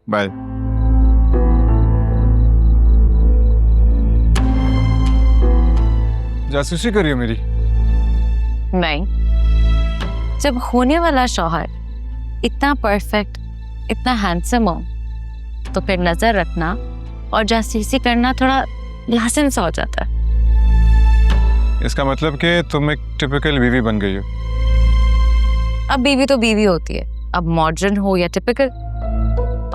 Bye. जासूसी करी हो मेरी? नहीं, जब होने वाला शौहर इतना परफेक्ट, इतना हैंडसम हो तो फिर नजर रखना और जासूसी करना थोड़ा लाजिम सा हो जाता है। इसका मतलब कि तुम एक टिपिकल बीवी बन गई हो। अब बीवी तो बीवी होती है, अब मॉडर्न हो या टिपिकल।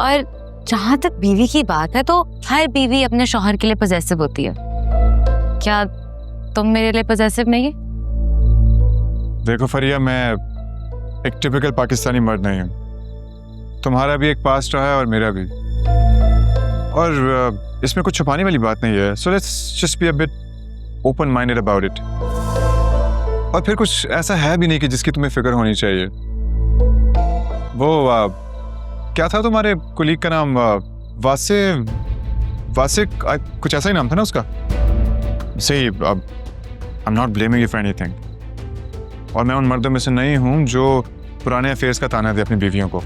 और जहां तक बीवी की बात है तो हर बीवी अपने शौहर के लिए पॉजेसिव होती है। क्या तुम मेरे लिए पॉजेसिव नहीं है? देखो फरिया, मैं एक टिपिकल पाकिस्तानी मर्द नहीं हूँ। तुम्हारा भी एक पास्ट रहा है और मेरा भी, और इसमें कुछ छुपाने वाली बात नहीं है। So let's just be a bit open minded about it. और फिर कुछ ऐसा है भी नहीं कि जिसकी तुम्हें फिक्र होनी चाहिए। वो क्या था तुम्हारे कुलीग का नाम? वासे कुछ ऐसा ही नाम था ना उसका। सही, I am not blaming you for anything. और मैं उन मर्दों में से नहीं हूं जो पुराने अफेयर्स का ताना दे अपनी बीवियों को।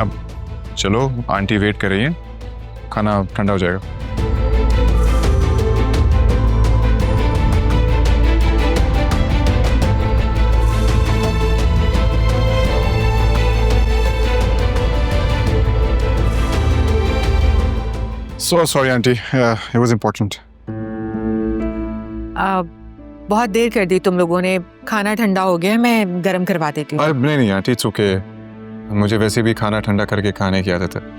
अब चलो, आंटी वेट कर रही है, खाना ठंडा हो जाएगा। So sorry auntie, it was important. बहुत देर कर दी तुम लोगों ने। खाना ठंडा हो गया, मैं गर्म करवा देती हूँ। नहीं आंटी, इट्स ओके। मुझे वैसे भी खाना ठंडा करके खाने की आदत है।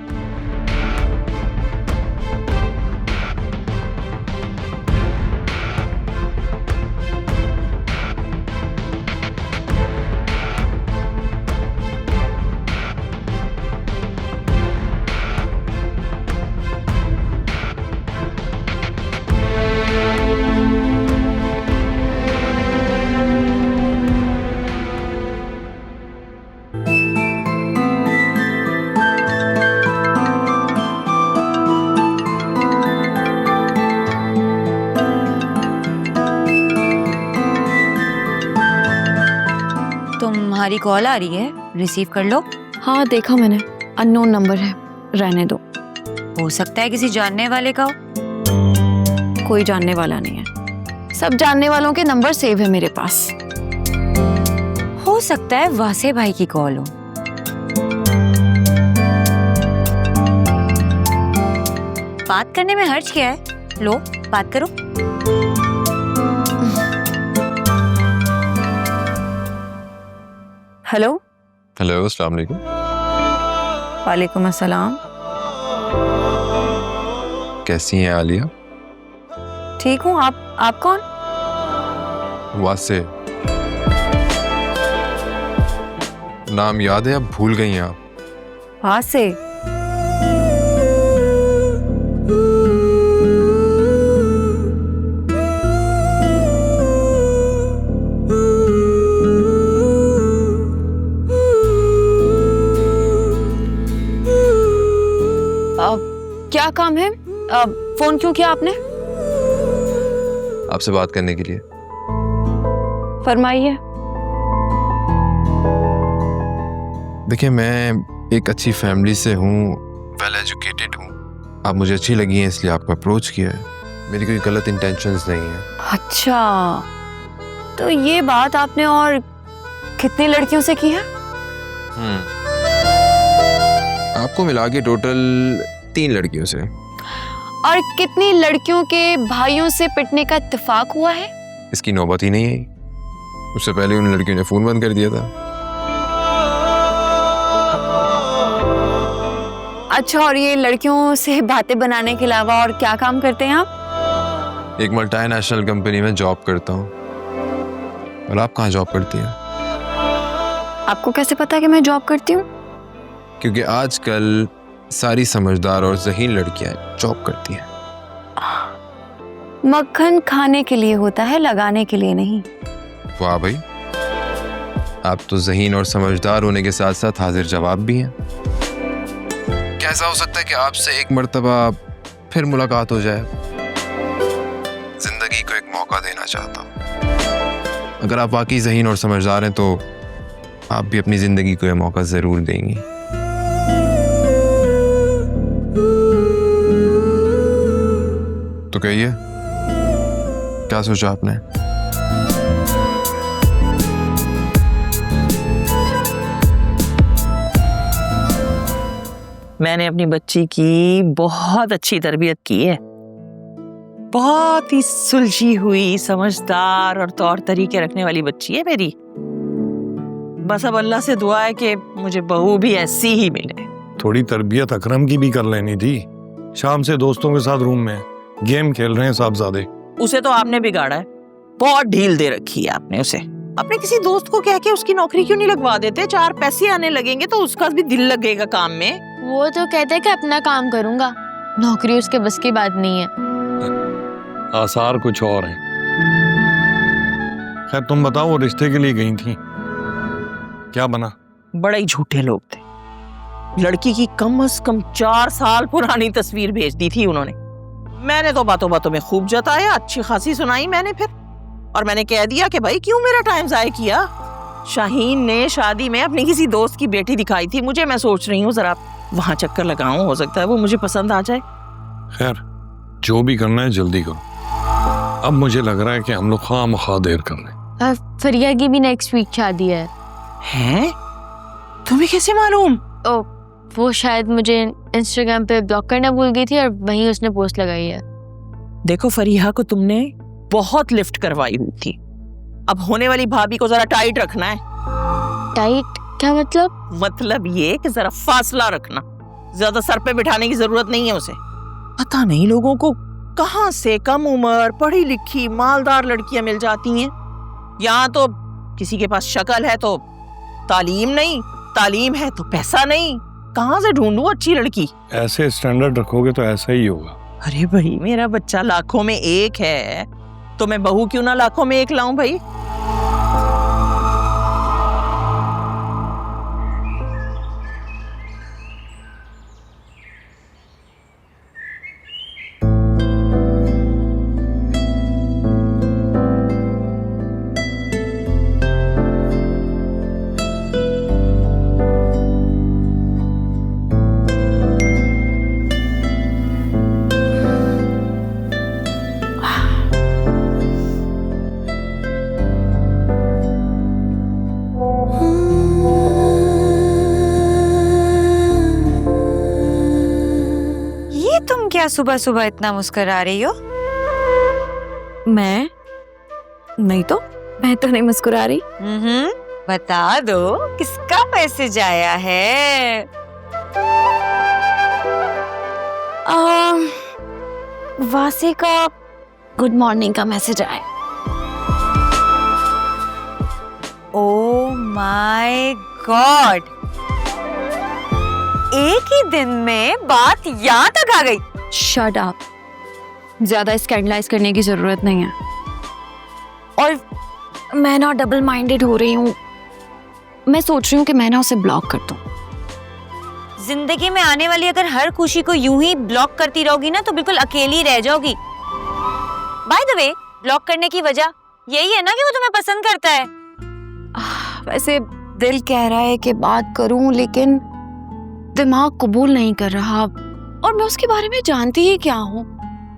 तुम्हारी कॉल आ रही है, रिसीव कर लो। हाँ देखा मैंने, अननोन नंबर है, रहने दो। हो सकता है किसी जानने वाले का हो। कोई जानने वाला नहीं है, सब जानने वालों के नंबर सेव है मेरे पास। हो सकता है वासे भाई की कॉल हो। बात करने में हर्ज क्या है? लो, बात करो। हेलो। हेलो, अस्सलाम वालेकुम। वालेकुम अस्सलाम। कैसी हैं आलिया? ठीक हूँ, आप कौन? वासे। नाम याद है, अब भूल गई हैं आप? वासे? क्या काम है? फोन क्यों किया आपने? आपसे बात करने के लिए। फरमाइए। देखिए, मैं एक अच्छी फैमिली से हूँ, वेल एजुकेटेड हूँ। आप मुझे अच्छी लगी हैं इसलिए आपको अप्रोच किया है। मेरी कोई गलत इंटेंशंस नहीं है। अच्छा, तो ये बात आपने और कितनी लड़कियों से की है? आपको मिला के टोटल 3 लड़कियों से। और कितनी लड़कियों के भाइयों से पिटने का इत्तेफाक हुआ है? इसकी नौबत ही नहीं आई। उससे पहले उन लड़कियों ने फोन बंद कर दिया था। अच्छा, और ये लड़कियों से बातें बनाने के अलावा और क्या काम करते हैं आप? एक मल्टीनेशनल कंपनी में जॉब करता हूँ। और आप कहाँ जॉब करती हैं? आपको कैसे पता कि मैं जॉब करती हूँ? क्योंकि आजकल सारी समझदार और ज़हीन लड़कियां जॉब करती हैं। मक्खन खाने के लिए होता है, लगाने के लिए नहीं। वाह भाई, आप तो ज़हीन और समझदार होने के साथ साथ हाजिर जवाब भी हैं। कैसा हो सकता है कि आपसे एक मर्तबा फिर मुलाकात हो जाए? जिंदगी को एक मौका देना चाहता हूँ। अगर आप वाकई ज़हीन और समझदार हैं तो आप भी अपनी जिंदगी को यह मौका जरूर देंगी। तो कहिए, क्या सोचा आपने? मैंने अपनी बच्ची की बहुत अच्छी तरबियत की है। बहुत ही सुलझी हुई, समझदार और तौर तरीके रखने वाली बच्ची है मेरी। बस अब अल्लाह से दुआ है कि मुझे बहू भी ऐसी ही मिले। थोड़ी तरबियत अकरम की भी कर लेनी थी। शाम से दोस्तों के साथ रूम में गेम खेल रहे हैं साहबजादे। उसे तो आपने बिगाड़ा है, बहुत ढील दे रखी है आपने उसे। अपने किसी दोस्त को कह के उसकी नौकरी क्यों नहीं लगवा देते? 4 पैसे आने लगेंगे तो उसका भी दिल लगेगा काम में। वो तो कहते हैं कि अपना काम करूंगा, नौकरी उसके बस की बात नहीं है। आसार कुछ और हैं। खैर तुम बताओ, वो रिश्ते के लिए गई थी, क्या बना? बड़े ही झूठे लोग थे। लड़की की कम से कम 4 साल पुरानी तस्वीर भेज दी थी उन्होंने। मैंने तो बातों बातों में खूब जताया, अच्छी खासी सुनाई मैंने फिर, और मैंने कह दिया कि भाई क्यों मेरा टाइम जाया किया। शाहीन ने शादी में अपनी किसी दोस्त की बेटी दिखाई थी मुझे। मैं सोच रही हूँ जरा वहां चक्कर लगाऊं, हो सकता है वो मुझे पसंद आ जाए। खैर जो भी करना है जल्दी करो। अब मुझे लग रहा है कि हम लोग खामखा देर कर रहे हैं। फरिया की भी नेक्स्ट वीक शादी है। हैं? तुम्हें कैसे मालूम? ओ, वो शायद मुझे इंस्टाग्राम पे ब्लॉक करना भूल गई थी और वहीं उसने पोस्ट लगाई है। देखो फरीहा को तुमने बहुत लिफ्ट करवाई हुई थी, अब होने वाली भाभी को जरा टाइट रखना है। टाइट क्या मतलब? मतलब ये कि जरा फासला रखना, ज्यादा सर पे बिठाने की जरूरत नहीं है उसे। पता नहीं लोगों को कहां से कम उम्र पढ़ी लिखी मालदार लड़कियां मिल जाती हैं। यहाँ तो किसी के पास शक्ल है तो तालीम नहीं, तालीम है तो पैसा नहीं। कहां से ढूंढूं अच्छी लड़की? ऐसे स्टैंडर्ड रखोगे तो ऐसा ही होगा। अरे भाई मेरा बच्चा लाखों में एक है तो मैं बहू क्यों ना लाखों में एक लाऊं भाई। क्या सुबह सुबह इतना मुस्कुरा रही हो? मैं नहीं तो नहीं मुस्कुरा रही। बता दो किसका मैसेज आया है? वासी का गुड मॉर्निंग का मैसेज आया। ओह माय गॉड, एक ही दिन में बात यहाँ तक आ गई। शट अप, ज्यादा स्कैंडलाइज करने की जरूरत नहीं है। और मैं ना डबल माइंडेड हो रही हूँ। मैं सोच रही हूँ कि मैं ना उसे ब्लॉक कर दूं। जिंदगी में आने वाली अगर हर खुशी को यूं ही ब्लॉक करती रहोगी ना तो बिल्कुल अकेली रह जाओगी। बाय द वे, ब्लॉक करने की वजह यही है ना कि वो तुम्हें पसंद करता है। वैसे दिल कह रहा है कि बात करूं, लेकिन दिमाग कबूल नहीं कर रहा। और मैं उसके बारे में जानती ही क्या हूँ।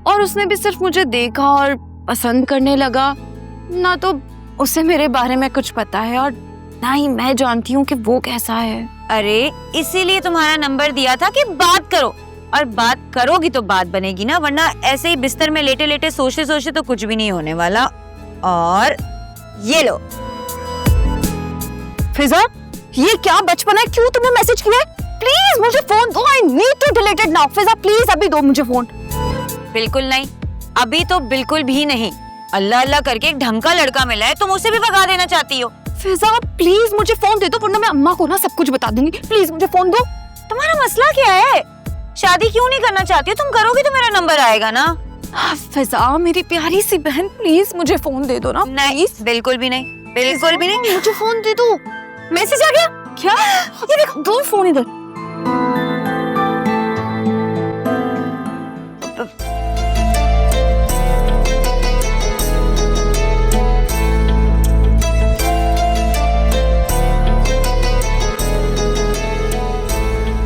और उसने भी सिर्फ मुझे देखा और पसंद करने लगा। ना तो उसे मेरे बारे में कुछ पता है और ना ही मैं जानती हूँ कि वो कैसा है। अरे इसीलिए तुम्हारा नंबर दिया था कि बात करो, और बात करोगी तो बात बनेगी ना, वरना ऐसे ही बिस्तर में लेटे लेटे सोचते सोचते तो कुछ भी नहीं होने वाला। और ये लो। फिजा, ये क्या बचपन है? क्यों तुमने मैसेज किया है? प्लीज मुझे फोन दो। I need to delete it now. Fiza please अभी दो मुझे फोन। बिल्कुल नहीं, अभी तो बिल्कुल भी नहीं। अल्लाह अल्लाह करके एक ढंग का लड़का मिला है, तुम उसे भी भगा देना चाहती हो। फिजा प्लीज मुझे फोन दे दो, वरना मैं अम्मा को ना सब कुछ बता दूंगी। प्लीज मुझे फोन दो। तुम्हारा मसला क्या है? शादी क्यों नहीं करना चाहती हो? तुम करोगी तो मेरा नंबर आएगा ना। फिजा मेरी प्यारी सी बहन, प्लीज मुझे फोन दे दो ना। नहीं, बिल्कुल भी नहीं, बिल्कुल भी नहीं। मुझे फोन दे दो। मैसेज आ गया क्या? ये देखो, दो फोन इधर।